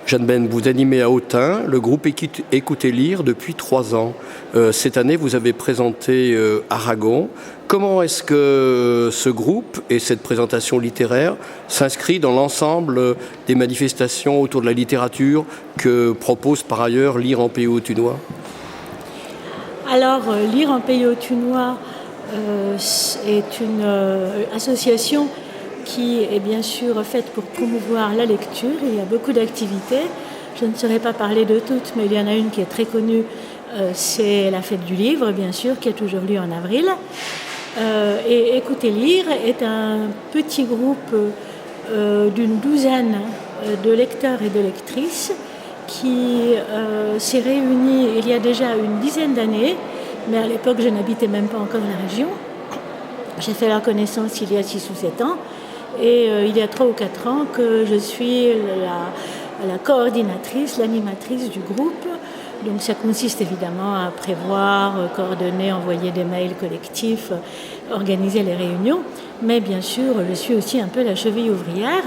Jeanne Ben, vous animez à Autun le groupe Écoutez Lire depuis 3 ans. Cette année, vous avez présenté Aragon. Comment est-ce que ce groupe et cette présentation littéraire s'inscrit dans l'ensemble des manifestations autour de la littérature que propose par ailleurs Lire en pays autunois ? Alors, Lire en pays autunois est une association qui est bien sûr faite pour promouvoir la lecture. Il y a beaucoup d'activités. Je ne saurais pas parler de toutes, mais il y en a une qui est très connue, c'est la fête du livre, bien sûr, qui a toujours lieu en avril. Et Écoutez Lire est un petit groupe d'une douzaine de lecteurs et de lectrices qui s'est réuni il y a déjà une dizaine d'années, mais à l'époque je n'habitais même pas encore la région. J'ai fait leur connaissance il y a 6 ou 7 ans. Et il y a 3 ou 4 ans que je suis la coordinatrice, l'animatrice du groupe. Donc ça consiste évidemment à prévoir, coordonner, envoyer des mails collectifs, organiser les réunions. Mais bien sûr, je suis aussi un peu la cheville ouvrière.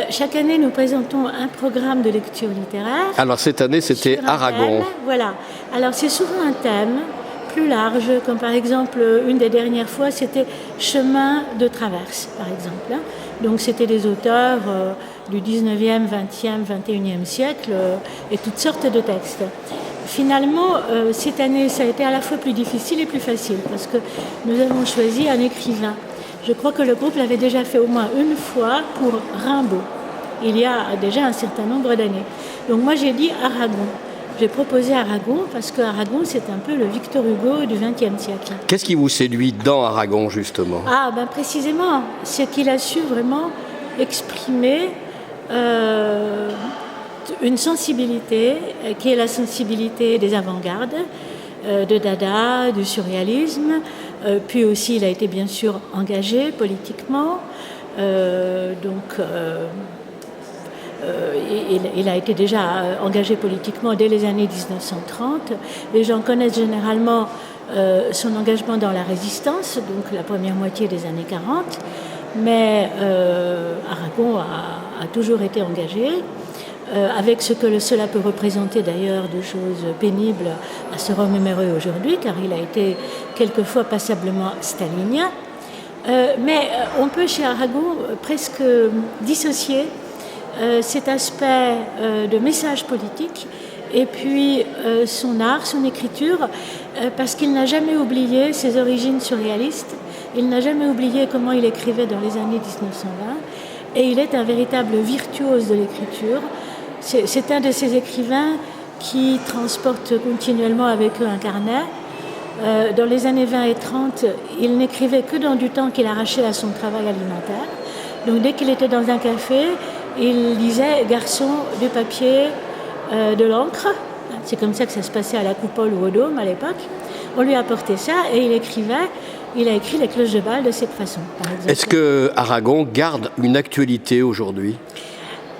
Chaque année, nous présentons un programme de lecture littéraire. Alors cette année, c'était Aragon. Voilà. Alors c'est souvent un thème plus large, comme par exemple, une des dernières fois, c'était Chemin de traverse, par exemple. Donc c'était des auteurs du 19e, 20e, 21e siècle et toutes sortes de textes. Finalement, cette année, ça a été à la fois plus difficile et plus facile, parce que nous avons choisi un écrivain. Je crois que le groupe l'avait déjà fait au moins une fois pour Rimbaud, il y a déjà un certain nombre d'années. Donc moi, j'ai dit Aragon. J'ai proposé Aragon parce que Aragon, c'est un peu le Victor Hugo du XXe siècle. Qu'est-ce qui vous séduit dans Aragon, justement ? Précisément, c'est qu'il a su vraiment exprimer une sensibilité qui est la sensibilité des avant-gardes, de Dada, du surréalisme. Puis aussi, il a été bien sûr engagé politiquement. Il a été déjà engagé politiquement dès les années 1930. Les gens connaissent généralement son engagement dans la résistance, donc la première moitié des années 40. Mais Aragon a toujours été engagé, avec ce que cela peut représenter d'ailleurs de choses pénibles à se remémorer aujourd'hui, car il a été quelquefois passablement stalinien. Mais on peut chez Aragon presque dissocier cet aspect de message politique et puis son art, son écriture, parce qu'il n'a jamais oublié ses origines surréalistes, il n'a jamais oublié comment il écrivait dans les années 1920, et il est un véritable virtuose de l'écriture. C'est un de ces écrivains qui transportent continuellement avec eux un carnet. Dans les années 20 et 30, il n'écrivait que dans du temps qu'il arrachait à son travail alimentaire. Donc dès qu'il était dans un café, il lisait « Garçon, du papier, de l'encre ». C'est comme ça que ça se passait à la Coupole ou au Dôme à l'époque. On lui apportait ça et il écrivait. Il a écrit les cloches de Bâle de cette façon, par exemple. Est-ce que Aragon garde une actualité aujourd'hui ?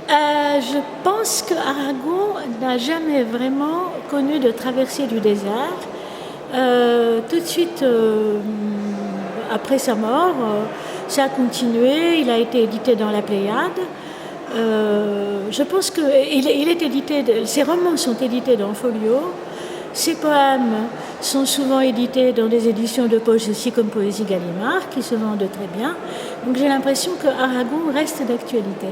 Je pense que Aragon n'a jamais vraiment connu de traversée du désert. Tout de suite après sa mort, ça a continué. Il a été édité dans la Pléiade. Je pense que il est édité. Ses romans sont édités dans Folio. Ses poèmes sont souvent édités dans des éditions de poche aussi comme Poésie Gallimard, qui se vendent très bien. Donc j'ai l'impression que Aragon reste d'actualité.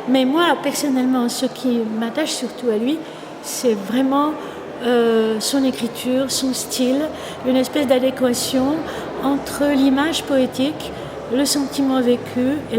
Mais moi, personnellement, ce qui m'attache surtout à lui, c'est vraiment son écriture, son style, une espèce d'adéquation entre l'image poétique, le sentiment vécu et